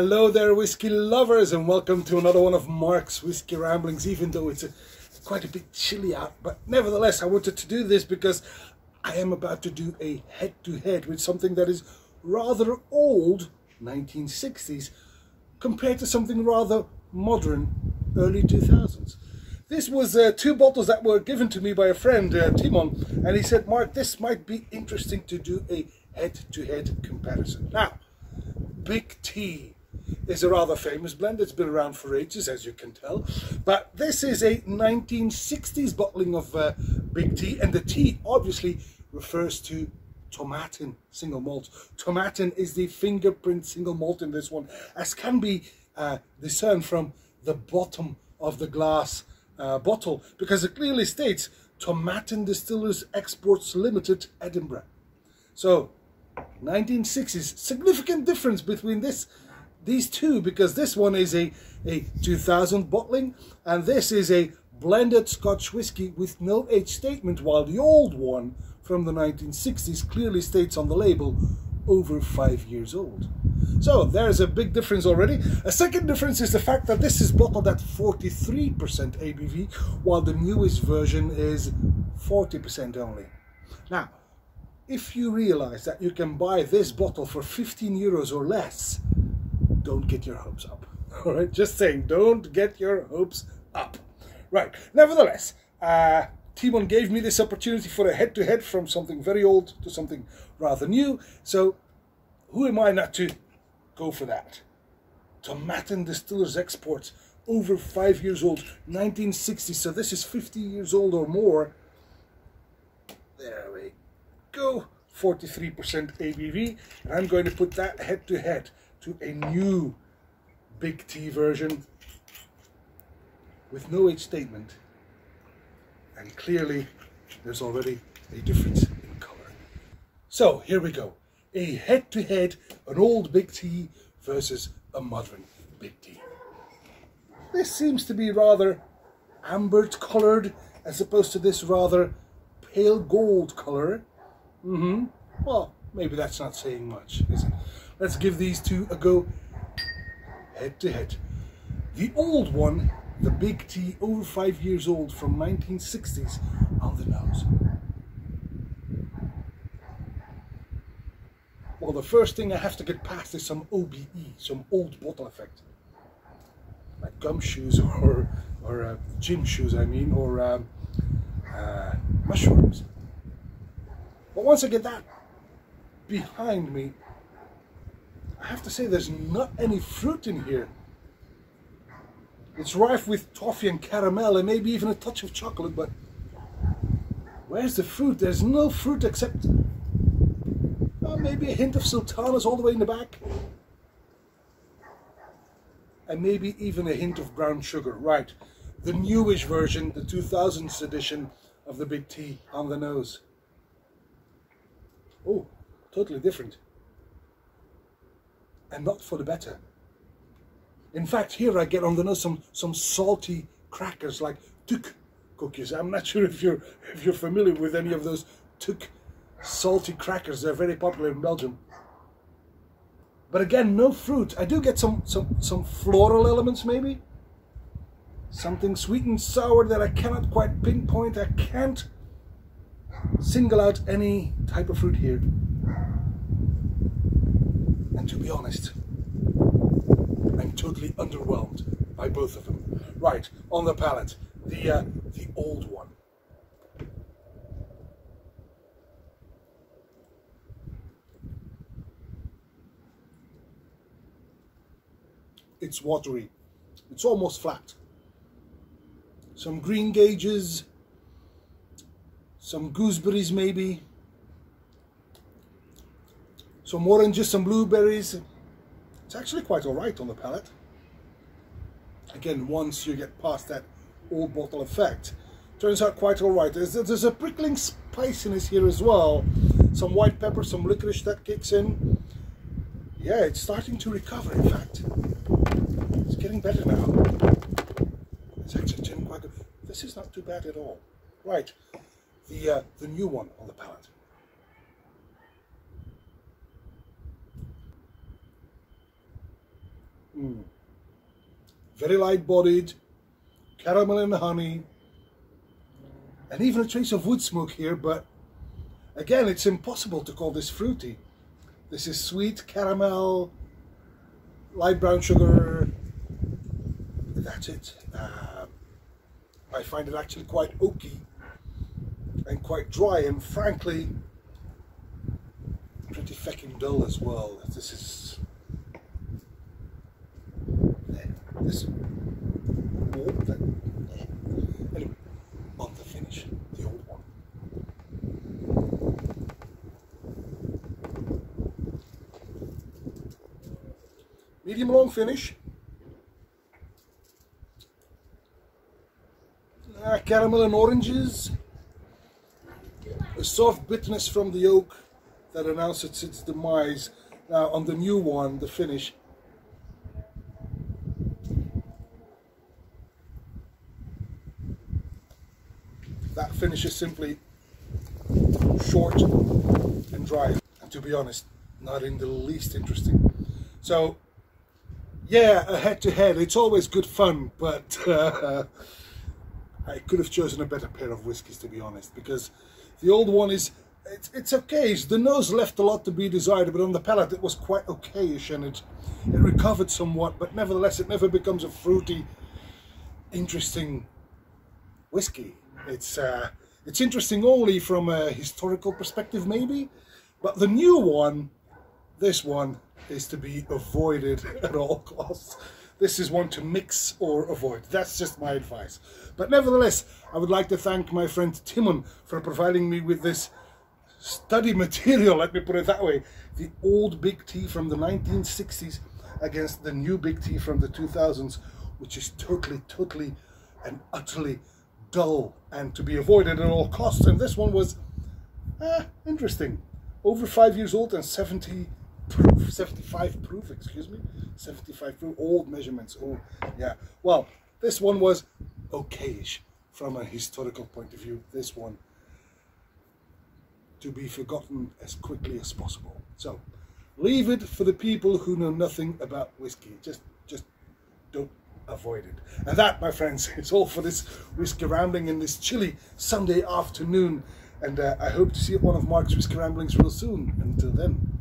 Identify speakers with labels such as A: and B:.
A: Hello there, whiskey lovers, and welcome to another one of Mark's Whiskey Ramblings, even though it's quite a bit chilly out. But nevertheless, I wanted to do this because I am about to do a head-to-head with something that is rather old, 1960s, compared to something rather modern, early 2000s. This was two bottles that were given to me by a friend, Timon, and he said, Mark, this might be interesting to do a head-to-head comparison. Now, Big T is a rather famous blend. It's been around for ages, as you can tell. But this is a 1960s bottling of Big T, and the T obviously refers to Tomatin single malt. Tomatin is the fingerprint single malt in this one, as can be discerned from the bottom of the glass bottle, because it clearly states Tomatin Distillers Exports Limited, Edinburgh. So 1960s, significant difference between these two, because this one is a 2000 bottling and this is a blended Scotch whiskey with no age statement, while the old one from the 1960s clearly states on the label over 5 years old. So there's a big difference already. A second difference is the fact that this is bottled at 43% ABV, while the newest version is 40% only. Now, if you realize that you can buy this bottle for 15 euros or less, don't get your hopes up. All right, just saying, don't get your hopes up. Right, nevertheless, Timon gave me this opportunity for a head-to-head from something very old to something rather new. So who am I not to go for that? Tomatin Distillers Exports, over 5 years old, 1960. So this is 50 years old or more. There we go, 43% ABV, and I'm going to put that head to head to a new Big T version with no age statement, and clearly there's already a difference in color. So here we go, a head to head, an old Big T versus a modern Big T. This seems to be rather ambered colored as opposed to this rather pale gold color. Well, maybe that's not saying much, is it? Let's give these two a go head to head. The old one, the Big T, over 5 years old, from 1960s, on the nose. Well, the first thing I have to get past is some OBE, some old bottle effect. Like gumshoes or gin shoes, I mean, or mushrooms. But once I get that behind me, I have to say there's not any fruit in here. It's rife with toffee and caramel and maybe even a touch of chocolate, but where's the fruit? There's no fruit except maybe a hint of sultanas all the way in the back. And maybe even a hint of brown sugar. Right, the newish version, the 2000s edition of the Big T on the nose. Oh, totally different. And not for the better. In fact, here I get on the nose some salty crackers, like tuk cookies. I'm not sure if you're familiar with any of those tuk salty crackers. They're very popular in Belgium. But again, no fruit. I do get some floral elements, maybe. Something sweet and sour that I cannot quite pinpoint. I can't single out any type of fruit here. And to be honest, I'm totally underwhelmed by both of them. Right, on the palate, the old one. It's watery. It's almost flat. Some green gauges, some gooseberries maybe, some oranges, some blueberries. It's actually quite alright on the palate. Again, once you get past that old bottle effect, turns out quite alright. There's a prickling spiciness here as well. Some white pepper, some licorice that kicks in. Yeah, it's starting to recover, in fact. It's getting better now. It's actually getting quite good. This is not too bad at all. Right, the new one on the palate. Very light-bodied, caramel and honey, and even a trace of wood smoke here, but again, it's impossible to call this fruity. This is sweet caramel, light brown sugar, that's it. I find it actually quite oaky and quite dry, and frankly, pretty fucking dull as well. This is... Anyway, on the finish, the old one. Medium long finish. Caramel and oranges. A soft bitterness from the oak that announces its demise. Now on the new one, the finish. That finish is simply short and dry, and to be honest, not in the least interesting. So yeah, a head-to-head, it's always good fun, but I could have chosen a better pair of whiskies, to be honest, because the old one is, it's okay. The nose left a lot to be desired, but on the palate it was quite okayish, and it recovered somewhat, but nevertheless it never becomes a fruity, interesting whiskey. It's interesting only from a historical perspective, maybe, but the new one, this one, is to be avoided at all costs. This is one to mix or avoid. That's just my advice. But nevertheless, I would like to thank my friend Timon for providing me with this study material, let me put it that way. The old big tea from the 1960s against the new big tea from the 2000s, which is totally and utterly dull and to be avoided at all costs. And this one was interesting. Over 5 years old and 75 proof, excuse me, 75 proof, old measurements. Oh yeah, well, this one was okayish from a historical point of view. This one to be forgotten as quickly as possible. So leave it for the people who know nothing about whiskey. Just don't avoid it. And that, my friends, is all for this whiskey rambling in this chilly Sunday afternoon. And I hope to see you at one of Mark's Whiskey Ramblings real soon. Until then.